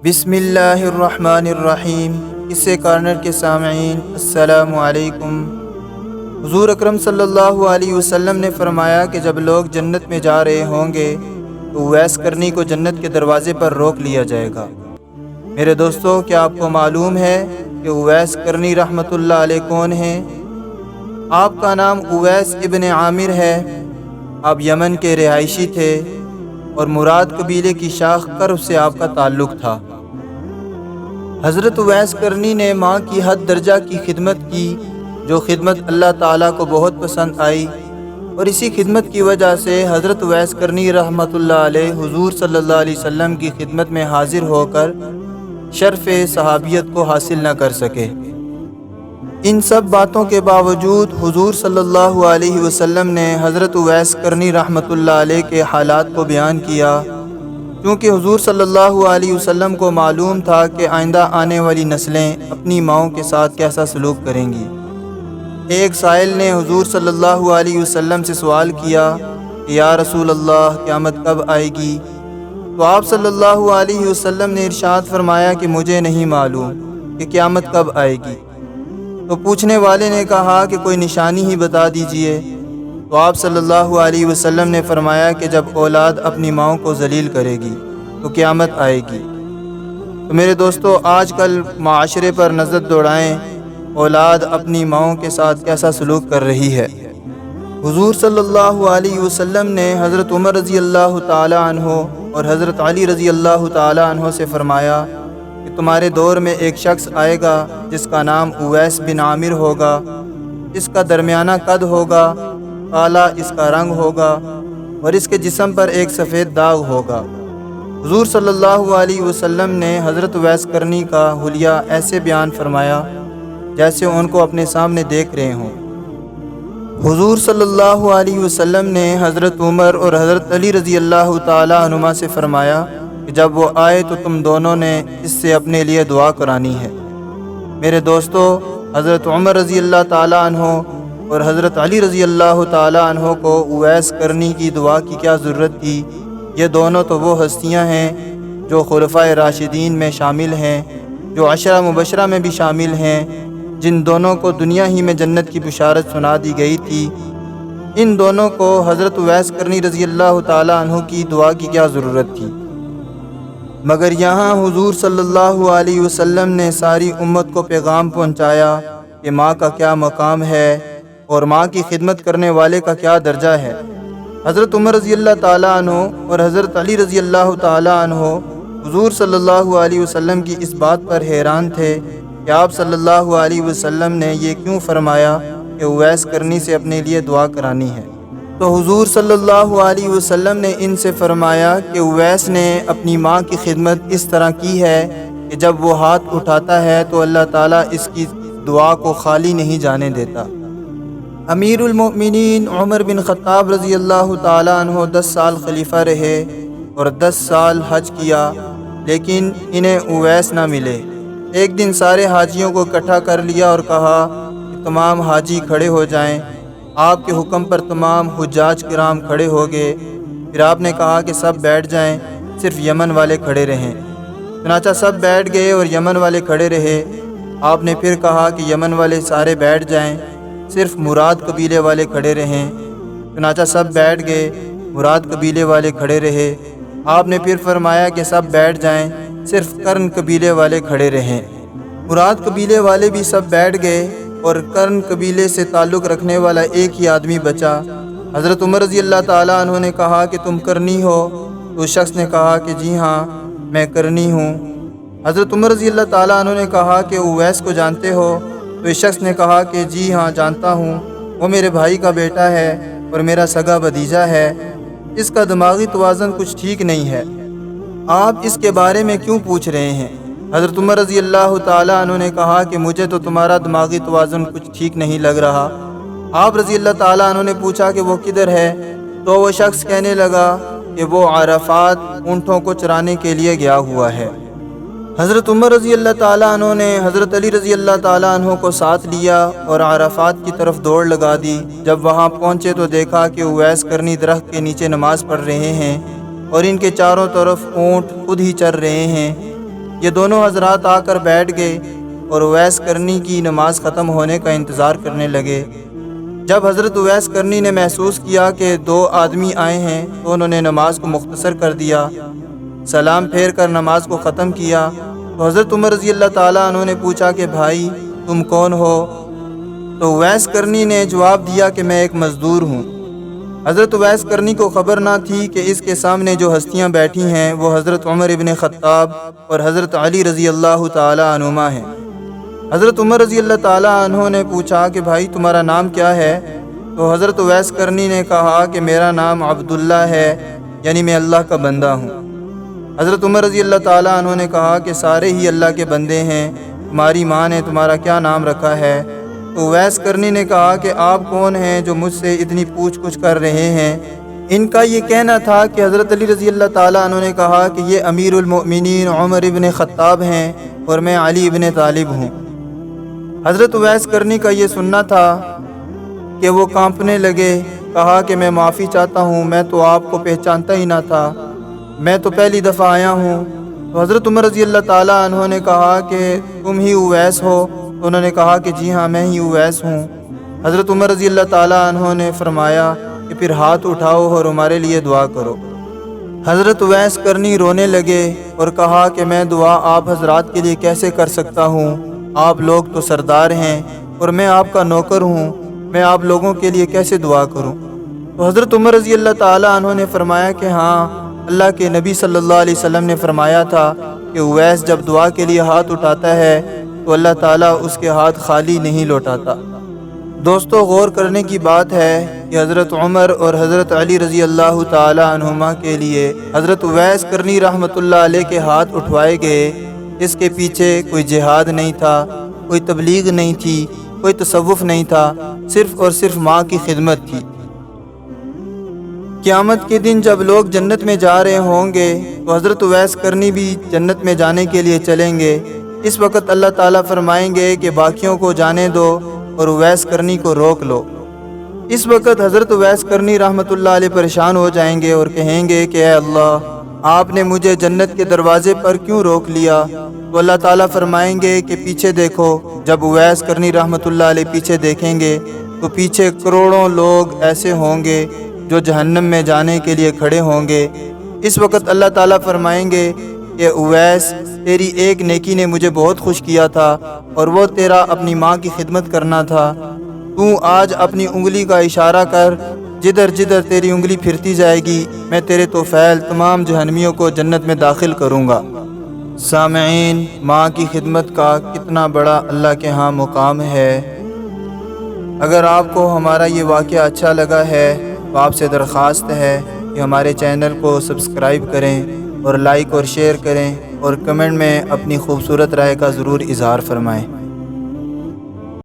بسم اللہ الرحمن الرحیم۔ قصے کارنر کے سامعین السلام علیکم۔ حضور اکرم صلی اللہ علیہ وسلم نے فرمایا کہ جب لوگ جنت میں جا رہے ہوں گے تو اویس کرنی کو جنت کے دروازے پر روک لیا جائے گا۔ میرے دوستو، کیا آپ کو معلوم ہے کہ اویس کرنی رحمۃ اللہ علیہ کون ہیں؟ آپ کا نام اویس ابن عامر ہے۔ آپ یمن کے رہائشی تھے اور مراد قبیلے کی شاخ کرب سے آپ کا تعلق تھا۔ حضرت اویس کرنی نے ماں کی حد درجہ کی خدمت کی، جو خدمت اللہ تعالیٰ کو بہت پسند آئی، اور اسی خدمت کی وجہ سے حضرت اویس کرنی رحمۃ اللہ علیہ حضور صلی اللہ علیہ وسلم کی خدمت میں حاضر ہو کر شرف صحابیت کو حاصل نہ کر سکے۔ ان سب باتوں کے باوجود حضور صلی اللہ علیہ وسلم نے حضرت اویس کرنی رحمۃ اللہ علیہ کے حالات کو بیان کیا، کیونکہ حضور صلی اللہ علیہ وسلم کو معلوم تھا کہ آئندہ آنے والی نسلیں اپنی ماؤں کے ساتھ کیسا سلوک کریں گی۔ ایک سائل نے حضور صلی اللہ علیہ وسلم سے سوال کیا کہ یا رسول اللہ، قیامت کب آئے گی؟ تو آپ صلی اللہ علیہ وسلم نے ارشاد فرمایا کہ مجھے نہیں معلوم کہ قیامت کب آئے گی۔ تو پوچھنے والے نے کہا کہ کوئی نشانی ہی بتا دیجئے۔ تو آپ صلی اللہ علیہ وسلم نے فرمایا کہ جب اولاد اپنی ماؤں کو ذلیل کرے گی تو قیامت آئے گی۔ تو میرے دوستو، آج کل معاشرے پر نظر دوڑائیں، اولاد اپنی ماؤں کے ساتھ کیسا سلوک کر رہی ہے۔ حضور صلی اللہ علیہ وسلم نے حضرت عمر رضی اللہ تعالی عنہ اور حضرت علی رضی اللہ تعالی عنہ سے فرمایا کہ تمہارے دور میں ایک شخص آئے گا جس کا نام اویس بن عامر ہوگا۔ اس کا درمیانہ قد ہوگا، کالا اس کا رنگ ہوگا، اور اس کے جسم پر ایک سفید داغ ہوگا۔ حضور صلی اللہ علیہ وسلم نے حضرت اویس کرنی کا حلیہ ایسے بیان فرمایا جیسے ان کو اپنے سامنے دیکھ رہے ہوں۔ حضور صلی اللہ علیہ وسلم نے حضرت عمر اور حضرت علی رضی اللہ تعالی عنہما سے فرمایا کہ جب وہ آئے تو تم دونوں نے اس سے اپنے لیے دعا کرانی ہے۔ میرے دوستو، حضرت عمر رضی اللہ تعالی عنہ اور حضرت علی رضی اللہ تعالی عنہ کو اویس کرنی کی دعا کی کیا ضرورت تھی؟ یہ دونوں تو وہ ہستیاں ہیں جو خلفائے راشدین میں شامل ہیں، جو عشرہ مبشرہ میں بھی شامل ہیں، جن دونوں کو دنیا ہی میں جنت کی بشارت سنا دی گئی تھی۔ ان دونوں کو حضرت اویس کرنی رضی اللہ تعالی عنہ کی دعا کی کیا ضرورت تھی؟ مگر یہاں حضور صلی اللہ علیہ وسلم نے ساری امت کو پیغام پہنچایا کہ ماں کا کیا مقام ہے اور ماں کی خدمت کرنے والے کا کیا درجہ ہے۔ حضرت عمر رضی اللہ تعالیٰ عنہ اور حضرت علی رضی اللہ تعالیٰ عنہ حضور صلی اللہ علیہ وسلم کی اس بات پر حیران تھے کہ آپ صلی اللہ علیہ وسلم نے یہ کیوں فرمایا کہ اویس کرنی سے اپنے لیے دعا کرانی ہے۔ تو حضور صلی اللہ علیہ وسلم نے ان سے فرمایا کہ اویس نے اپنی ماں کی خدمت اس طرح کی ہے کہ جب وہ ہاتھ اٹھاتا ہے تو اللہ تعالیٰ اس کی دعا کو خالی نہیں جانے دیتا۔ امیر المؤمنین عمر بن خطاب رضی اللہ تعالیٰ عنہ 10 سال خلیفہ رہے اور 10 سال حج کیا، لیکن انہیں اویس نہ ملے۔ ایک دن سارے حاجیوں کو اکٹھا کر لیا اور کہا کہ تمام حاجی کھڑے ہو جائیں۔ آپ کے حکم پر تمام حجاج کرام کھڑے ہو گئے۔ پھر آپ نے کہا کہ سب بیٹھ جائیں، صرف یمن والے کھڑے رہیں۔ چنانچہ سب بیٹھ گئے اور یمن والے کھڑے رہے۔ آپ نے پھر کہا کہ یمن والے سارے بیٹھ جائیں، صرف مراد قبیلے والے کھڑے رہیں۔ چنانچہ سب بیٹھ گئے، مراد قبیلے والے کھڑے رہے۔ آپ نے پھر فرمایا کہ سب بیٹھ جائیں، صرف کرن قبیلے والے کھڑے رہیں۔ مراد قبیلے والے بھی سب بیٹھ گئے اور کرن قبیلے سے تعلق رکھنے والا ایک ہی آدمی بچا۔ حضرت عمر رضی اللہ تعالیٰ عنہ نے کہا کہ تم کرنی ہو؟ تو اس شخص نے کہا کہ جی ہاں، میں کرنی ہوں۔ حضرت عمر رضی اللہ تعالیٰ عنہ نے کہا کہ اویس کو جانتے ہو؟ تو اس شخص نے کہا کہ جی ہاں جانتا ہوں، وہ میرے بھائی کا بیٹا ہے اور میرا سگا بھتیجا ہے۔ اس کا دماغی توازن کچھ ٹھیک نہیں ہے، آپ اس کے بارے میں کیوں پوچھ رہے ہیں؟ حضرت عمر رضی اللہ تعالیٰ عنہ نے کہا کہ مجھے تو تمہارا دماغی توازن کچھ ٹھیک نہیں لگ رہا۔ آپ رضی اللہ تعالیٰ عنہ نے پوچھا کہ وہ کدھر ہے؟ تو وہ شخص کہنے لگا کہ وہ عرفات اونٹوں کو چرانے کے لیے گیا ہوا ہے۔ حضرت عمر رضی اللہ تعالیٰ عنہ نے حضرت علی رضی اللہ تعالیٰ عنہ کو ساتھ لیا اور عرفات کی طرف دوڑ لگا دی۔ جب وہاں پہنچے تو دیکھا کہ اویس کرنی درخت کے نیچے نماز پڑھ رہے ہیں اور ان کے چاروں طرف اونٹ خود ہی چر رہے ہیں۔ یہ دونوں حضرات آ کر بیٹھ گئے اور اویس کرنی کی نماز ختم ہونے کا انتظار کرنے لگے۔ جب حضرت اویس کرنی نے محسوس کیا کہ 2 آدمی آئے ہیں تو انہوں نے نماز کو مختصر کر دیا، سلام پھیر کر نماز کو ختم کیا۔ تو حضرت عمر رضی اللہ تعالیٰ عنہ نے پوچھا کہ بھائی تم کون ہو؟ تو اویس کرنی نے جواب دیا کہ میں ایک مزدور ہوں۔ حضرت اویس کرنی کو خبر نہ تھی کہ اس کے سامنے جو ہستیاں بیٹھی ہیں وہ حضرت عمر ابن خطاب اور حضرت علی رضی اللہ تعالیٰ عنہما ہیں۔ حضرت عمر رضی اللہ تعالیٰ عنہ نے پوچھا کہ بھائی تمہارا نام کیا ہے؟ تو حضرت اویس کرنی نے کہا کہ میرا نام عبداللہ ہے، یعنی میں اللہ کا بندہ ہوں۔ حضرت عمر رضی اللہ تعالیٰ عنہ نے کہا کہ سارے ہی اللہ کے بندے ہیں، تمہاری ماں نے تمہارا کیا نام رکھا ہے؟ تو اویس کرنی نے کہا کہ آپ کون ہیں جو مجھ سے اتنی پوچھ گچھ کر رہے ہیں؟ ان کا یہ کہنا تھا کہ حضرت علی رضی اللہ تعالیٰ عنہ نے کہا کہ یہ امیر المؤمنین عمر ابن خطاب ہیں اور میں علی ابن طالب ہوں۔ حضرت اویس کرنی کا یہ سننا تھا کہ وہ کانپنے لگے، کہا کہ میں معافی چاہتا ہوں، میں تو آپ کو پہچانتا ہی نہ تھا، میں تو پہلی دفعہ آیا ہوں۔ تو حضرت عمر رضی اللہ تعالیٰ عنہ نے کہا کہ تم ہی اویس ہو؟ تو انہوں نے کہا کہ جی ہاں میں ہی اویس ہوں۔ حضرت عمر رضی اللہ تعالیٰ عنہ نے فرمایا کہ پھر ہاتھ اٹھاؤ اور ہمارے لیے دعا کرو۔ حضرت اویس کرنی رونے لگے اور کہا کہ میں دعا آپ حضرات کے لیے کیسے کر سکتا ہوں؟ آپ لوگ تو سردار ہیں اور میں آپ کا نوکر ہوں، میں آپ لوگوں کے لیے کیسے دعا کروں؟ تو حضرت عمر رضی اللہ تعالیٰ عنہ نے فرمایا کہ ہاں، اللہ کے نبی صلی اللہ علیہ وسلم نے فرمایا تھا کہ اویس جب دعا کے لیے ہاتھ اٹھاتا ہے تو اللہ تعالیٰ اس کے ہاتھ خالی نہیں لوٹاتا۔ دوستو، غور کرنے کی بات ہے کہ حضرت عمر اور حضرت علی رضی اللہ تعالیٰ عنہما کے لیے حضرت اویس کرنی رحمۃ اللہ علیہ کے ہاتھ اٹھوائے گئے، اس کے پیچھے کوئی جہاد نہیں تھا، کوئی تبلیغ نہیں تھی، کوئی تصوف نہیں تھا، صرف اور صرف ماں کی خدمت تھی۔ قیامت کے دن جب لوگ جنت میں جا رہے ہوں گے تو حضرت اویس کرنی بھی جنت میں جانے کے لیے چلیں گے۔ اس وقت اللہ تعالیٰ فرمائیں گے کہ باقیوں کو جانے دو اور اویس کرنی کو روک لو۔ اس وقت حضرت اویس کرنی رحمۃ اللہ علیہ پریشان ہو جائیں گے اور کہیں گے کہ اے اللہ، آپ نے مجھے جنت کے دروازے پر کیوں روک لیا؟ تو اللہ تعالیٰ فرمائیں گے کہ پیچھے دیکھو۔ جب اویس کرنی رحمۃ اللہ علیہ پیچھے دیکھیں گے تو پیچھے کروڑوں لوگ ایسے ہوں گے جو جہنم میں جانے کے لیے کھڑے ہوں گے۔ اس وقت اللہ تعالیٰ فرمائیں گے کہ اویس، تیری ایک نیکی نے مجھے بہت خوش کیا تھا اور وہ تیرا اپنی ماں کی خدمت کرنا تھا۔ تو آج اپنی انگلی کا اشارہ کر، جدھر جدھر تیری انگلی پھرتی جائے گی میں تیرے توفیل تمام جہنمیوں کو جنت میں داخل کروں گا۔ سامعین، ماں کی خدمت کا کتنا بڑا اللہ کے ہاں مقام ہے۔ اگر آپ کو ہمارا یہ واقعہ اچھا لگا ہے تو آپ سے درخواست ہے کہ ہمارے چینل کو سبسکرائب کریں اور لائک اور شیئر کریں اور کمنٹ میں اپنی خوبصورت رائے کا ضرور اظہار فرمائیں۔